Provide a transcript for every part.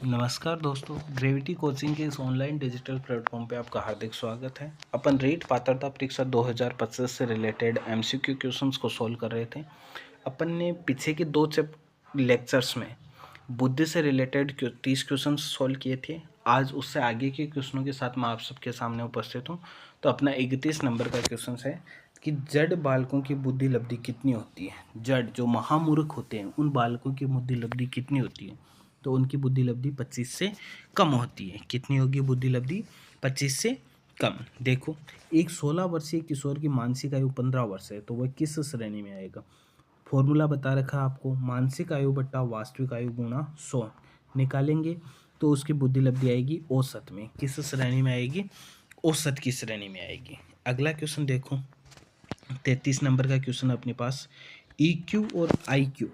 नमस्कार दोस्तों, gravity coaching के इस ऑनलाइन डिजिटल प्लेटफॉर्म पे आपका हार्दिक स्वागत है। अपन रीट पात्रता परीक्षा 2025 से रिलेटेड एमसीक्यू क्वेश्चंस को सॉल्व कर रहे थे। अपन ने पीछे के दो लेक्चर्स में बुद्धि से रिलेटेड 30 क्वेश्चन सॉल्व किए थे। आज उससे आगे के क्वेश्चनों के साथ मैं आप सबके सामने उपस्थित हूँ। तो अपना 31 नंबर का क्वेश्चन है कि जड़ बालकों की बुद्धि लब्धि कितनी होती है। जड़ जो महामूर्ख होते हैं उन बालकों की बुद्धि लब्धि कितनी होती है, तो उनकी बुद्धि लब्धि 25 से कम होती है। कितनी होगी बुद्धि लब्धि? 25 से कम। देखो, एक 16 वर्षीय किशोर की मानसिक आयु 15 वर्ष है, तो वह किस श्रेणी में आएगा? फॉर्मूला बता रखा है आपको, मानसिक आयु बट्टा वास्तविक आयु गुणा 100 निकालेंगे तो उसकी बुद्धि लब्धि आएगी औसत में। किस श्रेणी में आएगी? औसत की श्रेणी में आएगी। अगला क्वेश्चन देखो, 33 नंबर का क्वेश्चन अपने पास, EQ और IQ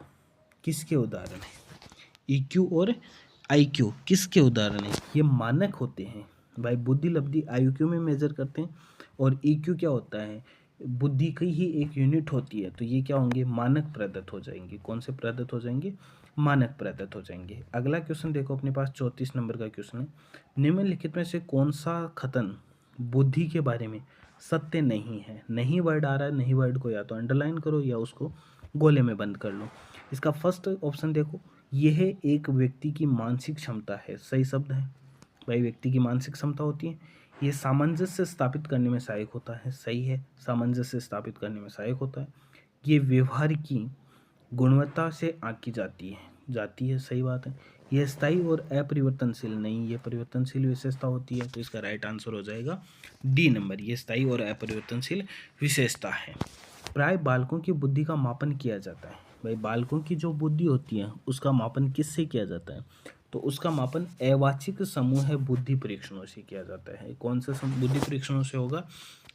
किसके उदाहरण है? EQ और IQ किसके उदाहरण है? ये मानक होते हैं भाई। बुद्धि लब्धि IQ में मेजर करते हैं और EQ क्या होता है? बुद्धि की ही एक यूनिट होती है। तो ये क्या होंगे? मानक प्रदत्त हो जाएंगे। कौन से प्रदत्त हो जाएंगे? मानक प्रदत्त हो जाएंगे। अगला क्वेश्चन देखो, अपने पास 34 नंबर का क्वेश्चन है, निम्नलिखित में से कौन सा कथन बुद्धि के बारे में सत्य नहीं है? नहीं वर्ड आ रहा है, नहीं वर्ड को या तो अंडरलाइन करो या उसको गोले में बंद कर लो। इसका फर्स्ट ऑप्शन देखो, यह एक व्यक्ति की मानसिक क्षमता है। सही शब्द है भाई, व्यक्ति की मानसिक क्षमता होती है। ये सामंजस्य स्थापित करने में सहायक होता है। सही है, सामंजस्य स्थापित करने में सहायक होता है। ये व्यवहार की गुणवत्ता से आंकी जाती है। सही बात है। यह स्थायी और अपरिवर्तनशील नहीं, ये परिवर्तनशील विशेषता होती है। तो इसका राइट आंसर हो जाएगा डी नंबर, ये स्थायी और अपरिवर्तनशील विशेषता है। प्राय बालकों की बुद्धि का मापन किया जाता है। भाई, बालकों की जो बुद्धि होती है उसका मापन किससे किया जाता है? तो उसका मापन अवाचिक समूह बुद्धि परीक्षणों से किया जाता है। कौन से बुद्धि परीक्षणों से होगा?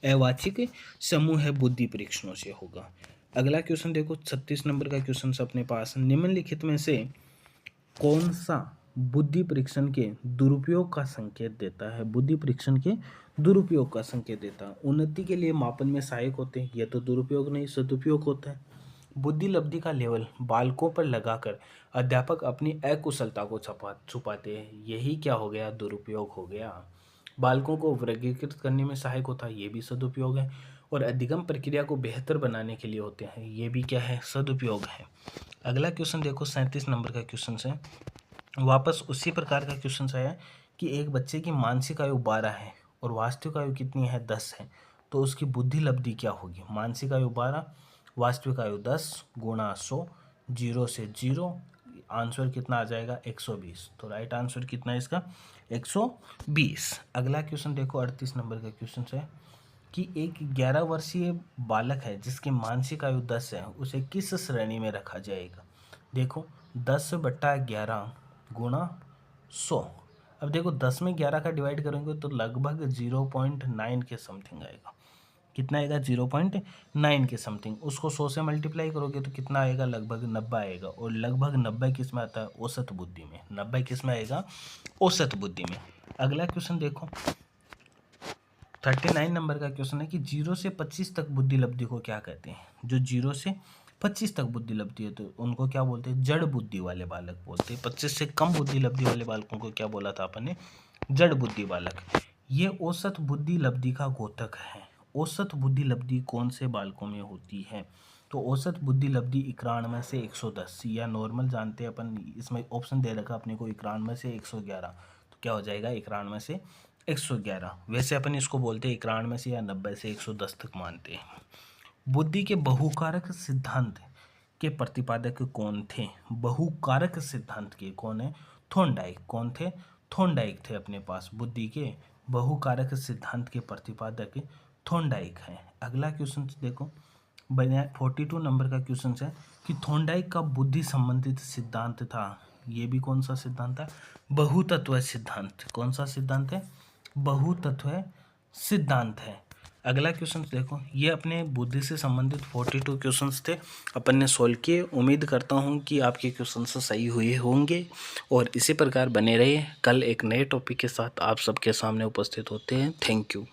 अवाचिक समूह बुद्धि परीक्षणों से होगा। अगला क्वेश्चन देखो, 36 नंबर का क्वेश्चन अपने पास, निम्नलिखित में से कौन सा बुद्धि परीक्षण के दुरुपयोग का संकेत देता है? बुद्धि परीक्षण के दुरुपयोग का संकेत देता है। उन्नति के लिए मापन में सहायक होते हैं, यह तो दुरुपयोग नहीं सदुपयोग होता है। बुद्धि लब्धि का लेवल बालकों पर लगाकर अध्यापक अपनी अकुशलता को छुपाते हैं, यही क्या हो गया? दुरुपयोग हो गया। बालकों को वर्गीकृत करने में सहायक होता है, ये भी सदुपयोग है। और अधिगम प्रक्रिया को बेहतर बनाने के लिए होते हैं, ये भी क्या है? सदुपयोग है। अगला क्वेश्चन देखो, 37 नंबर का क्वेश्चन है, वापस उसी प्रकार का क्वेश्चन आया कि एक बच्चे की मानसिक आयु 12 है और वास्तविक आयु कितनी है? 10 है, तो उसकी बुद्धि लब्धि क्या होगी? मानसिक आयु 12, वास्तविक आयु 10 गुणा 100, 0 से 0, आंसर कितना आ जाएगा? 120। तो राइट आंसर कितना है इसका? 120। अगला क्वेश्चन देखो, 38 नंबर का क्वेश्चन है कि एक 11 वर्षीय बालक है जिसकी मानसिक आयु 10 है, उसे किस श्रेणी में रखा जाएगा? देखो, 10/11 गुणा 100। अब देखो, 10 में 11 का डिवाइड करेंगे तो लगभग 0.9 के समथिंग आएगा। कितना आएगा? 0.9 के समथिंग। उसको 100 से मल्टीप्लाई करोगे तो कितना आएगा? लगभग 90 आएगा। और लगभग 90 किस में आता है? औसत बुद्धि में। 90 किस में आएगा? औसत बुद्धि में। अगला क्वेश्चन देखो, 39 नंबर का क्वेश्चन है कि 0 से 25 तक बुद्धि लब्धि को क्या कहते हैं? जो 0 से 25 तक बुद्धि लब्धि है तो उनको क्या बोलते हैं? जड़ बुद्धि वाले बालक बोलते हैं। 25 से कम बुद्धि लब्धि वाले बालकों को क्या बोला था अपन ने? जड़ बुद्धि बालक। ये औसत बुद्धि लब्धि का घोतक है। औसत बुद्धि लब्धि कौन से बालकों में होती है? तो औसत बुद्धि लब्धि 91 से 110, या नॉर्मल जानते हैं अपन, इसमें ऑप्शन दे रखा अपने को 91 से 111, तो क्या हो जाएगा? 91 से 111। वैसे अपन इसको बोलते हैं 91 से या 90 से 110 तक मानते हैं। बुद्धि के बहुकारक सिद्धांत के प्रतिपादक कौन थे? बहुकारक सिद्धांत के कौन है? थॉर्नडाइक। कौन थे? थॉर्नडाइक थे अपने पास। बुद्धि के बहुकारक सिद्धांत के प्रतिपादक थॉर्नडाइक हैं। अगला क्वेश्चन देखो, 42 नंबर का क्वेश्चन है कि थॉर्नडाइक का बुद्धि संबंधित सिद्धांत था। ये भी कौन सा सिद्धांत है? बहुतत्व सिद्धांत। कौन सा सिद्धांत है? बहुतत्व सिद्धांत है। अगला क्वेश्चन देखो, ये अपने बुद्धि से संबंधित 42 क्वेश्चंस थे, अपन ने सॉल्व किए। उम्मीद करता हूँ कि आपके क्वेश्चंस सही हुए होंगे और इसी प्रकार बने रहिए। कल एक नए टॉपिक के साथ आप सबके सामने उपस्थित होते हैं। Thank you.